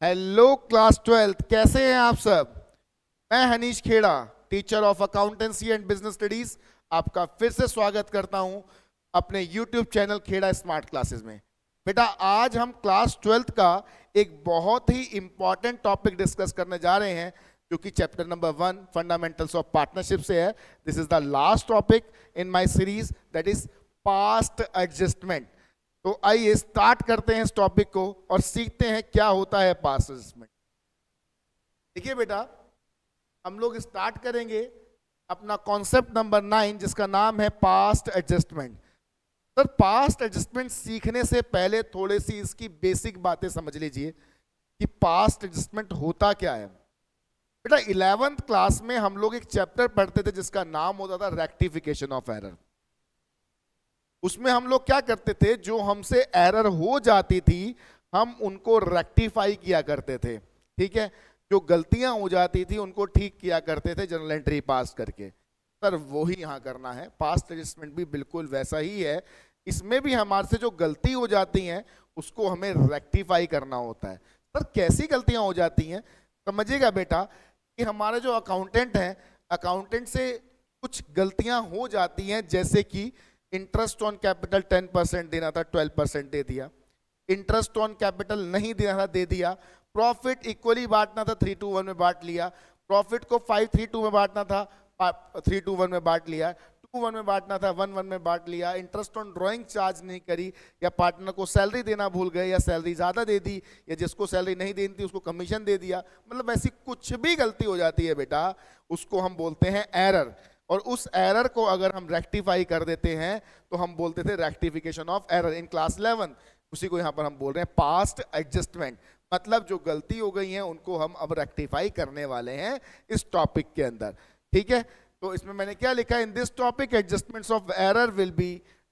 Hello class 12th, कैसे हैं आप सब। मैं Hanish Khera, teacher of accountancy and business studies, आपका फिर से स्वागत करता हूं अपने YouTube channel Khera smart classes में। बेटा, आज हम क्लास 12th का एक बहुत ही इंपॉर्टेंट टॉपिक डिस्कस करने जा रहे हैं, जो कि chapter number 1 fundamentals of partnership से है। This is the last topic in my series, that is past adjustment. तो आइए स्टार्ट करते हैं इस टॉपिक को और सीखते हैं क्या होता है पास्ट एडजस्टमेंट। देखिए बेटा, हम लोग स्टार्ट करेंगे अपना कॉन्सेप्ट नंबर 9, जिसका नाम है past adjustment. Sir, past adjustment सीखने से पहले थोड़ी सी इसकी बेसिक बातें समझ लीजिए कि पास्ट एडजस्टमेंट होता क्या है। बेटा, 11th क्लास में हम लोग एक चैप्टर पढ़ते थे जिसका नाम होता था रेक्टिफिकेशन ऑफ एरर। उसमें हम लोग क्या करते थे, जो हमसे एरर हो जाती थी हम उनको रेक्टिफाई किया करते थे। ठीक है, जो गलतियां हो जाती थी उनको ठीक किया करते थे जर्नल एंट्री पास करके। सर, वो ही यहाँ करना है। पास्ट एडजस्टमेंट भी बिल्कुल वैसा ही है। इसमें भी हमारे से जो गलती हो जाती हैं उसको हमें रेक्टिफाई करना होता है। सर, कैसी गलतियां हो जाती हैं समझिएगा बेटा, कि हमारे जो अकाउंटेंट हैं, अकाउंटेंट से कुछ गलतियां हो जाती हैं, जैसे कि इंटरेस्ट ऑन कैपिटल 10% देना था, 12% दे दिया। इंटरेस्ट ऑन कैपिटल नहीं देना था, दे दिया। प्रॉफिट इक्वली बांटना था, 3:1 में बांट लिया। प्रॉफिट को 5:3:2 में बांटना था, 3:1 में बांट लिया। 2:1 में बांटना था, 1:1 में बांट लिया। इंटरेस्ट ऑन ड्राइंग चार्ज नहीं करी, या पार्टनर को सैलरी देना भूल गए, या सैलरी ज्यादा दे दी, या जिसको सैलरी नहीं देनी थी उसको कमीशन दे दिया। मतलब ऐसी कुछ भी गलती हो जाती है बेटा, उसको हम बोलते हैं एरर। और उस एरर को अगर हम रेक्टिफाई कर देते हैं तो हम बोलते थे rectification of error in class 11। उसी को यहां पर हम बोल रहे हैं पास्ट एडजस्टमेंट। मतलब जो गलती हो गई है उनको हम अब रेक्टिफाई करने वाले हैं इस टॉपिक के अंदर। ठीक है, तो इसमें मैंने क्या लिखा है, in this topic adjustments of error will be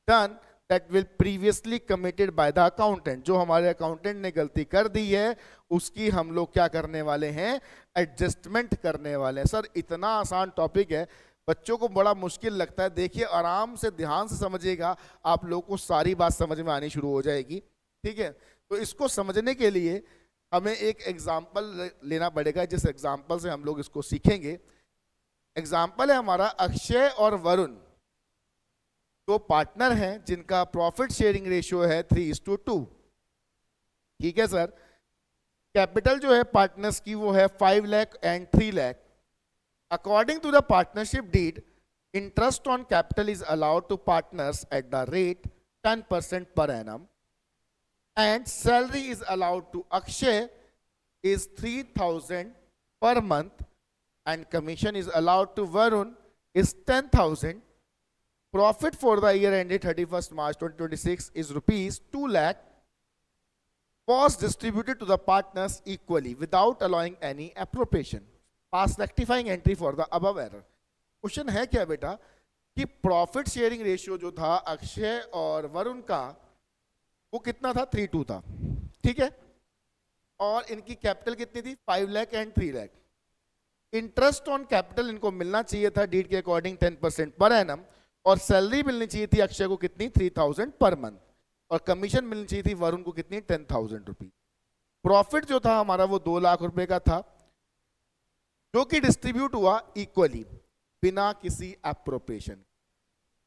done that will previously committed by the accountant. जो हमारे अकाउंटेंट ने गलती कर दी है उसकी हम लोग क्या करने वाले हैं, एडजस्टमेंट करने वाले हैं। सर, इतना आसान टॉपिक है, बच्चों को बड़ा मुश्किल लगता है। देखिए, आराम से ध्यान से समझिएगा, आप लोगों को सारी बात समझ में आनी शुरू हो जाएगी। ठीक है, तो इसको समझने के लिए हमें एक एग्जाम्पल लेना पड़ेगा, जिस एग्जाम्पल से हम लोग इसको सीखेंगे। एग्जाम्पल है हमारा अक्षय और वरुण, दो पार्टनर हैं जिनका प्रॉफिट शेयरिंग रेशियो है 3:2। ठीक है सर, कैपिटल जो है पार्टनर्स की वो है 5 lakh and 3 lakh. According to the partnership deed, interest on capital is allowed to partners at the rate 10% per annum, and salary is allowed to Akshay is 3,000 per month, and commission is allowed to Varun is 10,000. Profit for the year ended 31st March 2026 is rupees 2 lakh, was distributed to the partners equally without allowing any appropriation. Pass rectifying entry for the above error. Question है क्या बेटा, कि profit sharing ratio जो था अक्षय और वरुण का वो कितना था, 3:2 था। ठीक है, और इनकी कैपिटल कितनी थी, 5 lakh and 3 lakh. Interest on capital इनको मिलना चाहिए था डीड के अकॉर्डिंग 10% पर एनम, और सैलरी मिलनी चाहिए थी अक्षय को कितनी, 3,000 पर मंथ, और कमीशन मिलनी चाहिए थी वरुण को कितनी, 10,000 रुपीज। प्रॉफिट जो था हमारा वो 2 लाख रुपए का था, जो कि डिस्ट्रीब्यूट हुआ इक्वली बिना किसी एप्रोप्रिएशन।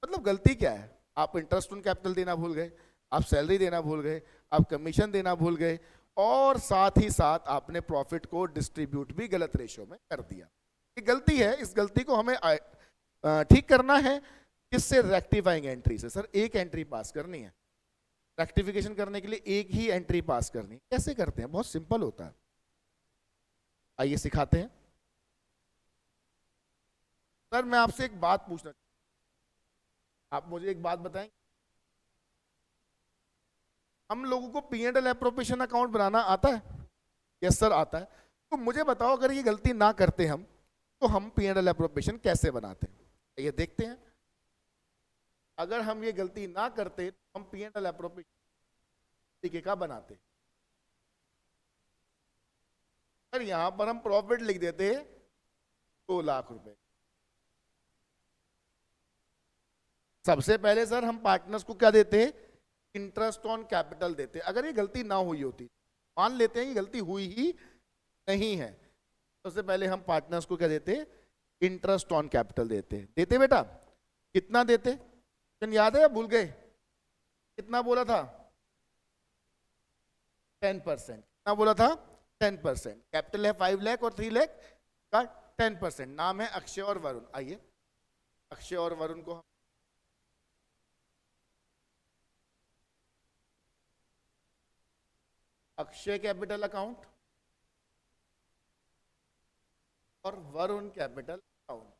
मतलब गलती क्या है, आप इंटरेस्ट ऑन कैपिटल देना भूल गए, आप सैलरी देना भूल गए, आप कमीशन देना भूल गए, और साथ ही साथ आपने प्रॉफिट को डिस्ट्रीब्यूट भी गलत रेशियो में कर दिया। ये गलती है, इस गलती को हमें ठीक करना है। किससे, रेक्टिफाइंग एंट्री से। सर, एक एंट्री पास करनी है, रेक्टिफिकेशन करने के लिए एक ही एंट्री पास करनी है। कैसे करते हैं, बहुत सिंपल होता है, आइए सिखाते हैं। सर, मैं आपसे एक बात पूछना, आप मुझे एक बात बताएं, हम लोगों को P&L एप्रोप्रिएशन अकाउंट बनाना आता है? यस सर, आता है। तो मुझे बताओ, अगर ये गलती ना करते हम तो हम P&L एप्रोप्रिएशन कैसे बनाते हैं, ये देखते हैं। अगर हम ये गलती ना करते तो हम P&L एप्रोप्रिएशन तरीके का बनाते। सर, यहां पर हम प्रॉफिट लिख देते 2 लाख रुपए। सबसे पहले सर हम पार्टनर्स को क्या देते हैं, इंटरेस्ट ऑन कैपिटल देते। अगर ये गलती ना हुई होती, मान लेते हैं कि गलती हुई ही नहीं है। सबसे पहले हम पार्टनर्स को क्या देते, इंटरेस्ट ऑन कैपिटल देते बेटा। कितना देते, याद है या भूल गए? कितना बोला था? 10%। कितना बोला था? 10%। कैपिटल है 5 लाख और 3 लाख का 10%। नाम है अक्षय और वरुण। आइए अक्षय और वरुण को हम अक्षय कैपिटल अकाउंट और वरुण कैपिटल अकाउंट,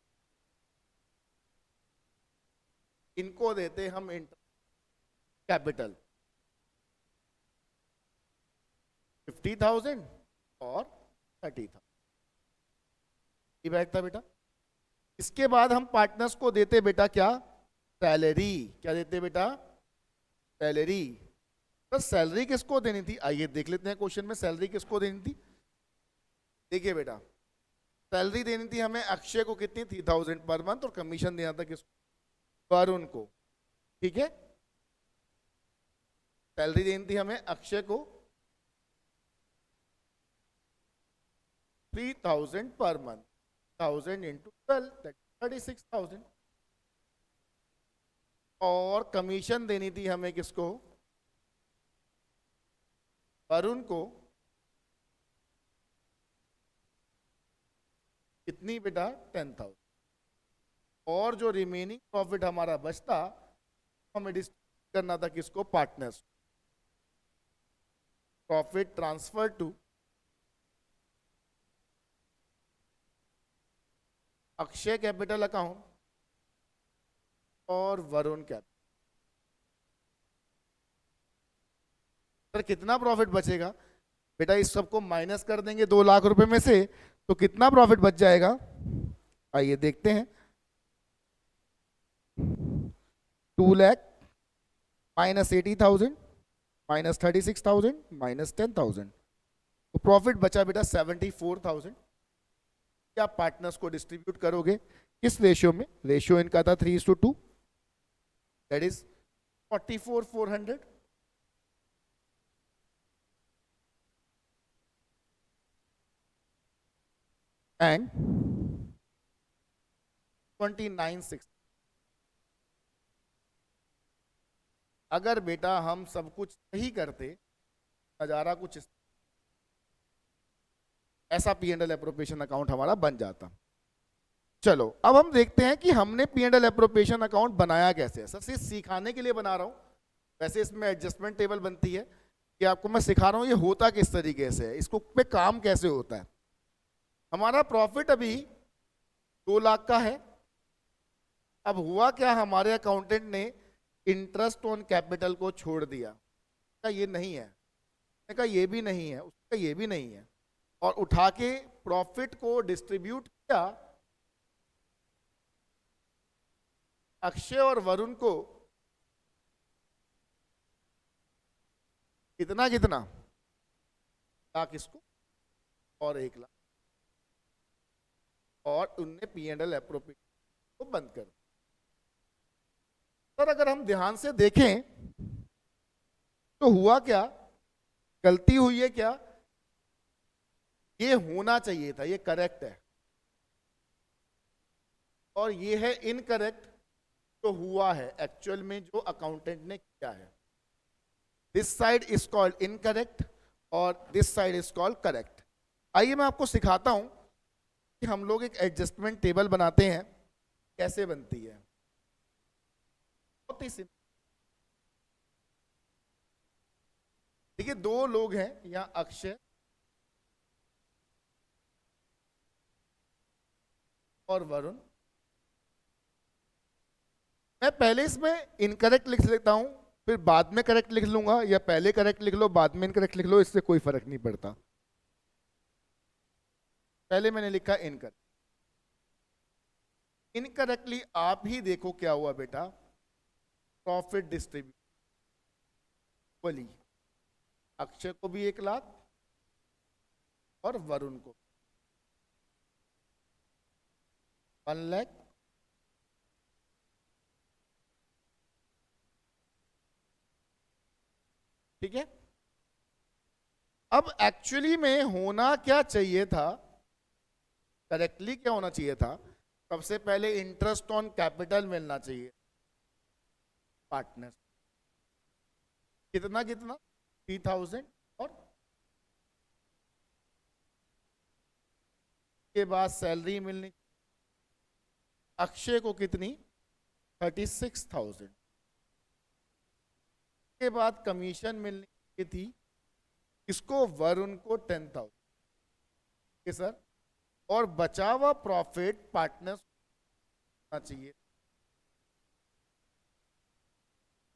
इनको देते हम इंटरेस्ट कैपिटल 50,000 और 30,000। ये बैठता बेटा। इसके बाद हम पार्टनर्स को देते बेटा क्या, सैलरी। क्या देते बेटा? सैलरी। तो सैलरी किसको देनी थी, आइए देख लेते हैं क्वेश्चन में सैलरी किसको देनी थी। देखिए बेटा, सैलरी देनी थी हमें अक्षय को कितनी, 3,000 पर मंथ, और कमीशन देना था किसको, वरुण को। ठीक है, सैलरी देनी थी हमें अक्षय को 3,000 पर मंथ, 1000 इंटू 12 36,000। और कमीशन देनी थी हमें किसको, वरुण को, कितनी बेटा, 10,000। और जो रिमेनिंग प्रॉफिट हमारा बचता हमें डिस्ट्रीब्यूट करना था किसको, partners. Profit transfer to Akshay capital account और वरुण कैपिटल। सर कितना प्रॉफिट बचेगा बेटा, इस सबको माइनस कर देंगे 2 लाख रुपए में से, तो कितना प्रॉफिट बच जाएगा, आइए देखते हैं। 2 लाख माइनस 80,000 माइनस 36,000 माइनस 10,000, तो प्रॉफिट बचा बेटा 74,000। क्या पार्टनर्स को डिस्ट्रीब्यूट करोगे किस रेशियो में, रेशियो इनका था 3:2, दैट इज 44,400। एंड 29,600। अगर बेटा हम सब कुछ सही करते, नजारा कुछ ऐसा P&L एप्रोप्रिएशन अकाउंट हमारा बन जाता। चलो अब हम देखते हैं कि हमने P&L एप्रोप्रिएशन अकाउंट बनाया कैसे है। सर सिर्फ सिखाने के लिए बना रहा हूं, वैसे इसमें एडजस्टमेंट टेबल बनती है कि आपको मैं सिखा रहा हूं ये होता किस तरीके से है, इसको पे काम कैसे होता है। हमारा प्रॉफिट अभी 2 लाख का है। अब हुआ क्या, हमारे अकाउंटेंट ने इंटरेस्ट ऑन कैपिटल को छोड़ दिया, उसका ये नहीं है, उसका ये भी नहीं है, उसका ये भी नहीं है, और उठा के प्रॉफिट को डिस्ट्रीब्यूट किया अक्षय और वरुण को। कितना कितना, लाख इसको और 1 लाख, और उनने P&L एप्रोप्रिएशन को बंद कर। सर अगर हम ध्यान से देखें तो हुआ क्या, गलती हुई है क्या, ये होना चाहिए था, ये करेक्ट है, और ये है इनकरेक्ट, तो हुआ है एक्चुअल में जो अकाउंटेंट ने किया है। This side is called incorrect और this side is called correct. आइए मैं आपको सिखाता हूं कि हम लोग एक एडजस्टमेंट टेबल बनाते हैं, कैसे बनती है। बहुत ही सिंपल। देखिए 2 लोग हैं यहां, अक्षय और वरुण। मैं पहले इसमें इनकरेक्ट लिख लेता हूं, फिर बाद में करेक्ट लिख लूंगा, या पहले करेक्ट लिख लो बाद में इनकरेक्ट लिख लो, इससे कोई फर्क नहीं पड़ता। पहले मैंने लिखा इनकरेक्ट। इनकरेक्टली आप ही देखो क्या हुआ बेटा, प्रॉफिट डिस्ट्रीब्यूट बोली अक्षय को भी 1 लाख और वरुण को 1 लाख। ठीक है, अब एक्चुअली में होना क्या चाहिए था, करेक्टली क्या होना चाहिए था, सबसे पहले इंटरेस्ट ऑन कैपिटल मिलना चाहिए पार्टनर, कितना कितना 3000, और के बाद सैलरी मिलनी अक्षय को कितनी 36,000, के बाद कमीशन मिलनी थी इसको वरुण को 10,000 सर, और बचा हुआ प्रॉफिट पार्टनर्स होना चाहिए,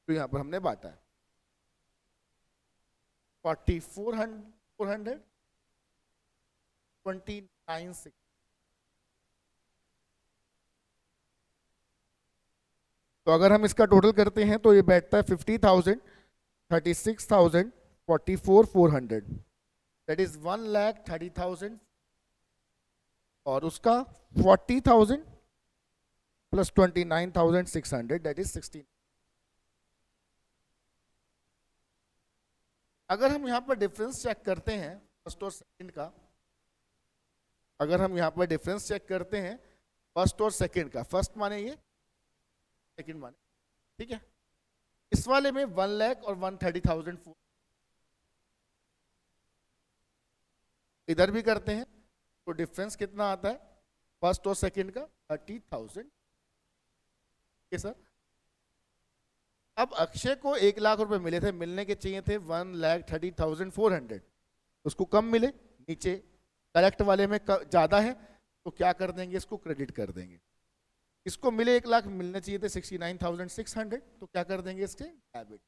तो यहां पर हमने बांटा है 4400 29,600, तो अगर हम इसका टोटल करते हैं तो ये बैठता है 50,000, 36,000, 44,400, दैट इज 1,30,000, और उसका 40,000 प्लस 29,600, दैट इज 16। अगर हम यहां पर डिफरेंस चेक करते हैं फर्स्ट और सेकंड का, अगर हम यहां पर डिफरेंस चेक करते हैं फर्स्ट और सेकंड का, फर्स्ट माने ये, सेकंड माने, ठीक है, इस वाले में 1 लाख और 130,000, इधर भी करते हैं तो डिफरेंस कितना आता है फर्स्ट और सेकंड का 30,000 के सर। अब अक्षय को 1 लाख रुपए मिले थे, मिलने के चाहिए थे 1,30,400, उसको कम मिले, नीचे करेक्ट वाले में ज्यादा है तो क्या कर देंगे, इसको क्रेडिट कर देंगे। इसको मिले 1 लाख, मिलने चाहिए थे 69,600, तो क्या कर देंगे इसके डेबिट।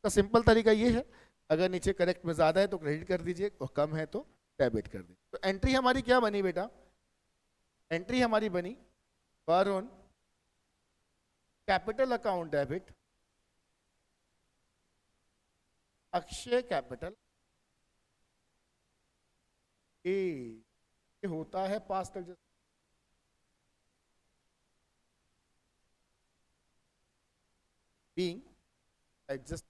तो सिंपल तरीका ये है, अगर नीचे करेक्ट में ज्यादा है तो क्रेडिट कर दीजिए और कम है तो डेबिट कर दीजिए। तो एंट्री हमारी क्या बनी बेटा, एंट्री हमारी बनी Varun capital account debit, Akshay capital, ये होता है past adjust, being adjust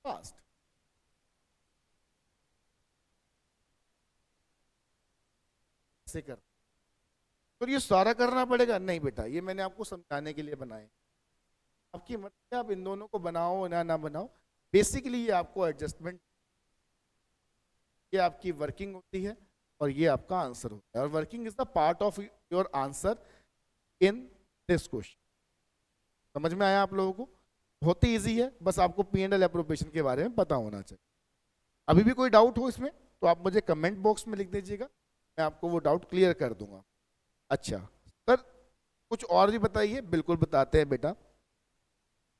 past, से कर, तो ये सारा करना पड़ेगा नहीं बेटा, ये मैंने आपको समझाने के लिए बनाए, आपकी मर्जी आप इन दोनों को बनाओ ना बनाओ, बेसिकली ये आपको एडजस्टमेंट, ये आपकी वर्किंग होती है और ये आपका आंसर होता है, और working is the part of your answer in this question. समझ में आया आप लोगों को, बहुत ही ईजी है, बस आपको P&L एप्रोप्रिएशन के बारे में पता होना चाहिए। अभी भी कोई डाउट हो इसमें तो आप मुझे कमेंट बॉक्स में लिख दीजिएगा, मैं आपको वो डाउट क्लियर कर दूंगा। अच्छा सर कुछ और भी बताइए, बिल्कुल बताते हैं बेटा।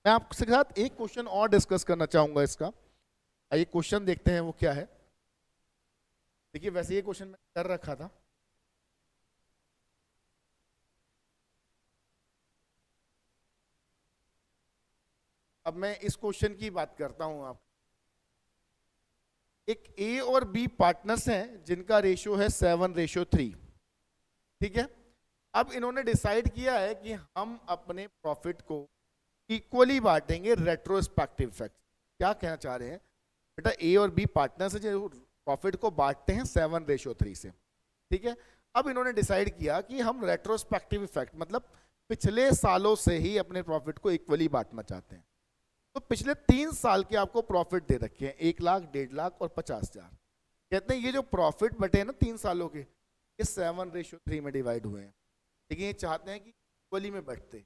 मैं आपके साथ एक क्वेश्चन और डिस्कस करना चाहूंगा इसका, आइए क्वेश्चन देखते हैं वो क्या है। देखिए वैसे ये क्वेश्चन मैंने कर रखा था, अब मैं इस क्वेश्चन की बात करता हूं। आप एक ए और बी पार्टनर्स हैं जिनका रेशियो है 7:3, ठीक है। अब इन्होंने डिसाइड किया है कि हम अपने प्रॉफिट को इक्वली बांटेंगे रेट्रोस्पेक्टिव इफेक्ट। क्या कहना चाह रहे हैं बेटा, ए और बी पार्टनर्स हैं जो प्रॉफिट को बांटते हैं 7:3 से, ठीक है। अब इन्होंने डिसाइड किया कि हम रेट्रोस्पेक्टिव इफेक्ट मतलब पिछले सालों से ही अपने प्रॉफिट को इक्वली बांटना चाहते हैं। तो पिछले 3 साल के आपको प्रॉफिट दे रखे हैं, 1 लाख, 1.5 लाख और 50,000। कहते हैं ये जो प्रॉफिट बटे हैं ना 3 सालों के, ये 7:3 में डिवाइड हुए हैं, लेकिन ये चाहते हैं कि इक्वली में बटते।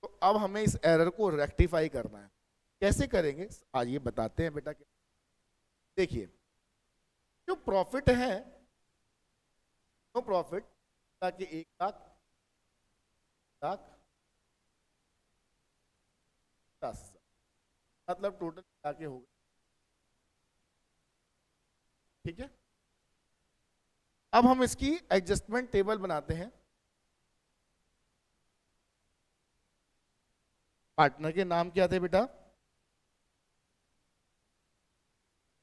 तो अब हमें इस एरर को रेक्टिफाई करना है, कैसे करेंगे आज ये बताते हैं बेटा। देखिए जो प्रॉफिट है, नो प्रॉफिट ताकि 1 लाख 10,000 मतलब टोटल आके होगा, ठीक है। अब हम इसकी एडजस्टमेंट टेबल बनाते हैं। पार्टनर के नाम क्या थे बेटा,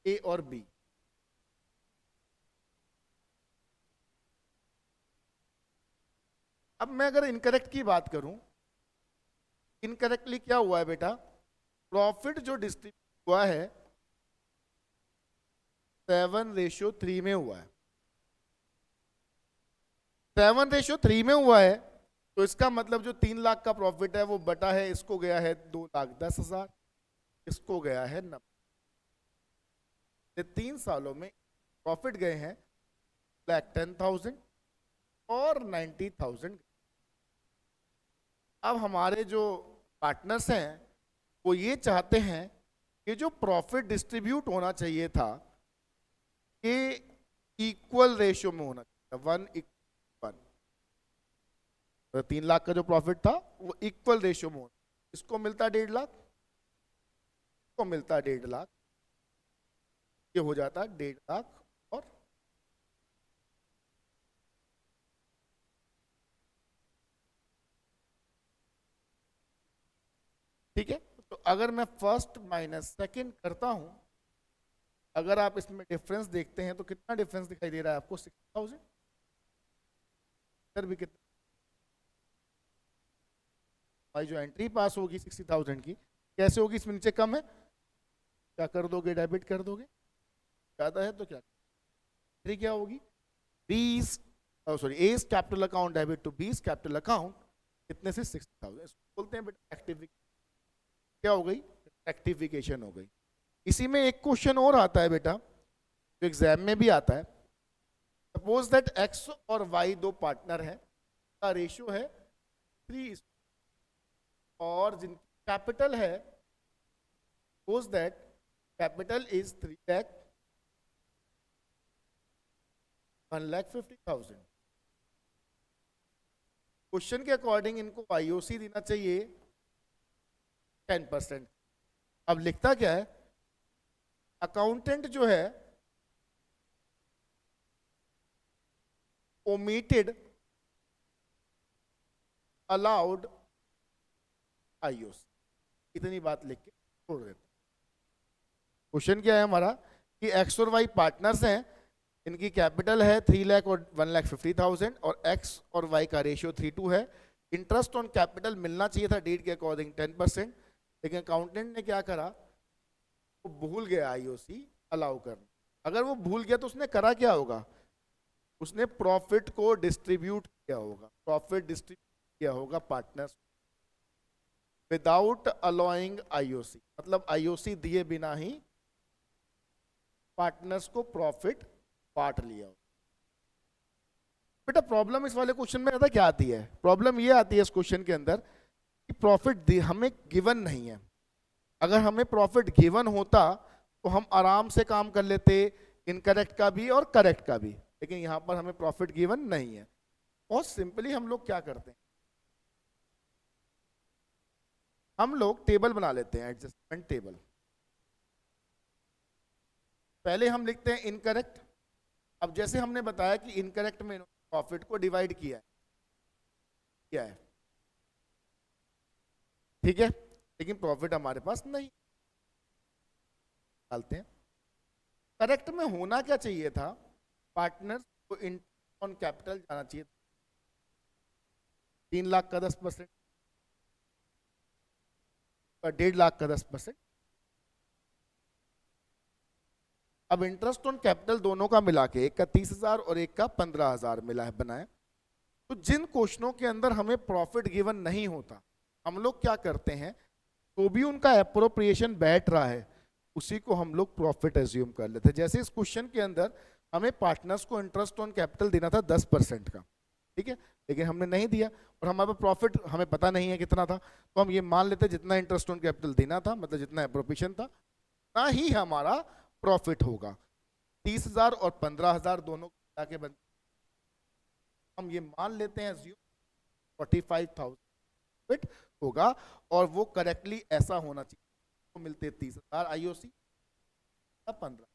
ए और बी। अब मैं अगर इनकरेक्ट की बात करूं, इनकरेक्टली क्या हुआ है बेटा, प्रॉफिट जो डिस्ट्रीब्यूट हुआ है 7:3 में हुआ है। 7:3 में हुआ है तो इसका मतलब जो 3 लाख का प्रॉफिट है वो बटा है, इसको गया है 2,10,000, इसको गया है 90। 3 सालों में प्रॉफिट गए हैं 1,10,000 और 90,000। अब हमारे जो पार्टनर्स हैं वो ये चाहते हैं कि जो प्रॉफिट डिस्ट्रीब्यूट होना चाहिए था ये इक्वल रेशियो में होना चाहिए, 1:1। तो 3 लाख का जो प्रॉफिट था वो इक्वल रेशियो में होना, इसको मिलता 1.5 लाख, इसको मिलता 1.5 लाख, ये हो जाता 1.5 लाख और ठीक है। तो अगर मैं फर्स्ट माइनस सेकंड करता हूं, अगर आप इसमें डिफरेंस देखते हैं तो कितना डिफरेंस दिखाई दे रहा है आपको? 60,000। इधर भी कितना, भाई जो एंट्री पास होगी 60,000 की कैसे होगी? इसमें नीचे कम है, क्या कर दोगे? डेबिट कर दोगे। ज्यादा है तो क्या, एंट्री क्या होगी? B's, sorry, S capital account debit to B's capital account, कितने से? 60,000। बोलते हैं बेटा एक्टिविटी, क्या हो गई? रेक्टिफिकेशन हो गई। इसी में एक क्वेश्चन और आता है बेटा जो एग्जाम में भी आता है। सपोज दैट एक्स और वाई दो पार्टनर हैं, का रेशियो है 3 और जिनकी कैपिटल है, suppose that capital is 3 lakh 1,50,000। Question के अकॉर्डिंग इनको आईओसी देना चाहिए 10%। अब लिखता क्या है? अकाउंटेंट जो है ओमिटेड अलाउड आईओसी, इतनी बात लिख के छोड़ देते। क्वेश्चन क्या है हमारा कि एक्स और वाई पार्टनर्स हैं, इनकी कैपिटल है 3 लाख और 1,50,000 और एक्स और वाई का रेशियो 3:2 है। इंटरेस्ट ऑन कैपिटल मिलना चाहिए था डीड के अकॉर्डिंग 10%, लेकिन अकाउंटेंट ने क्या करा? वो भूल गया आईओसी अलाउ करना। अगर वो भूल गया तो उसने करा क्या होगा? उसने प्रॉफिट को डिस्ट्रीब्यूट किया होगा, प्रॉफिट डिस्ट्रीब्यूट किया होगा पार्टनर्स विदाउट अलाउइंग आईओसी, मतलब आईओसी दिए बिना ही पार्टनर्स को प्रॉफिट बांट लिया। बेटा प्रॉब्लम इस वाले क्वेश्चन में क्या आती है? प्रॉब्लम ये आती है इस क्वेश्चन के अंदर कि प्रॉफिट हमें गिवन नहीं है। अगर हमें प्रॉफिट गिवन होता तो हम आराम से काम कर लेते, इनकरेक्ट का भी और करेक्ट का भी, लेकिन यहां पर हमें प्रॉफिट गिवन नहीं है। बहुत सिंपली हम लोग क्या करते हैं, हम लोग टेबल बना लेते हैं, एडजस्टमेंट टेबल। पहले हम लिखते हैं इनकरेक्ट। अब जैसे हमने बताया कि इनकरेक्ट में प्रॉफिट को डिवाइड किया है, ठीक है, लेकिन प्रॉफिट हमारे पास नहीं। डालते हैं। करेक्ट में होना क्या चाहिए था? पार्टनर को इंटरेस्ट ऑन कैपिटल जाना चाहिए 3 लाख का 10% और 1.5 लाख का 10%। अब इंटरेस्ट ऑन कैपिटल दोनों का मिला के, एक का 30,000 और एक का 15,000 मिला है बनाए। तो जिन क्वेश्चनों के अंदर हमें प्रॉफिट गिवन नहीं होता, हम लोग क्या करते हैं, तो भी उनका एप्रोप्रिएशन बैठ रहा है, उसी को हम लोग प्रॉफिट एज्यूम कर लेते हैं। जैसे इस क्वेश्चन के अंदर हमें पार्टनर्स को इंटरेस्ट ऑन कैपिटल देना था 10% का, ठीक है, लेकिन हमने नहीं दिया और हमारा प्रॉफिट हमें पता नहीं है कितना था, तो हम ये मान लेते हैं जितना इंटरेस्ट ऑन कैपिटल देना था, मतलब जितना एप्रोप्रिएशन था, ना ही हमारा प्रॉफिट होगा। 30,000 और 15,000 दोनों के बनते, हम ये मान लेते हैं 45,000 प्रॉफिट होगा और वो करेक्टली ऐसा होना चाहिए। तो मिलते 30,000 आईओसी 15।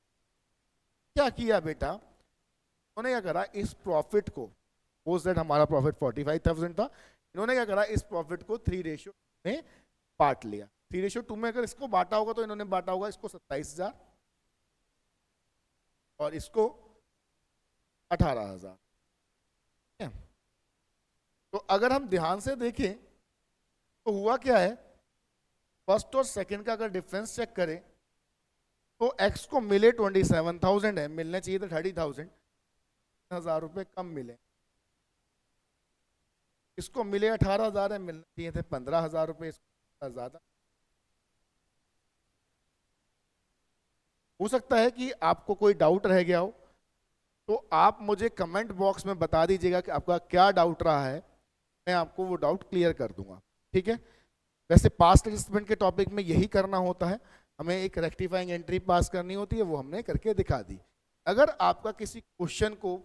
क्या किया बेटा, उन्होंने क्या करा, इस प्रॉफिट को, सपोज दैट हमारा प्रॉफिट 45,000 था, इन्होंने क्या करा, इस प्रॉफिट को 3:2 में बांट लिया। 3:2 में अगर इसको बांटा होगा तो इन्होंने बांटा होगा इसको 27,000 और इसको 18,000। तो अगर हम ध्यान से देखें तो हुआ क्या है, फर्स्ट और सेकंड का अगर डिफरेंस चेक करें तो x को मिले 27,000 है, मिलना चाहिए था 30,000, 1000 रुपये कम मिले। इसको मिले 18,000 है, मिलना चाहिए थे 15,000 रुपये, इसको ज्यादा। हो सकता है कि आपको कोई डाउट रह गया हो, तो आप मुझे कमेंट बॉक्स में बता दीजिएगा कि आपका क्या डाउट रहा है, मैं आपको वो डाउट क्लियर कर दूंगा, ठीक है। वैसे पास्ट एडजस्टमेंट के टॉपिक में यही करना होता है, हमें एक रेक्टिफाइंग एंट्री पास करनी होती है, वो हमने करके दिखा दी। अगर आपका किसी क्वेश्चन को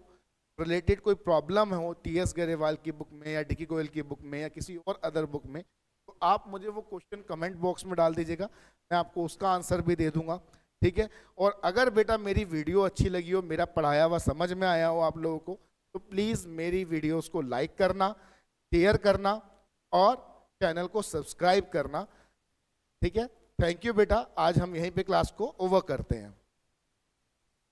रिलेटेड कोई प्रॉब्लम हो टीएस गरेवाल की बुक में या डिकी गोयल की बुक में या किसी और अदर बुक में, तो आप मुझे वो क्वेश्चन कमेंट बॉक्स में डाल दीजिएगा, मैं आपको उसका आंसर भी दे दूंगा, ठीक है। और अगर बेटा मेरी वीडियो अच्छी लगी हो, मेरा पढ़ाया हुआ समझ में आया हो आप लोगों को, तो प्लीज़ मेरी वीडियोस को लाइक करना, शेयर करना और चैनल को सब्सक्राइब करना, ठीक है। थैंक यू बेटा, आज हम यहीं पे क्लास को ओवर करते हैं।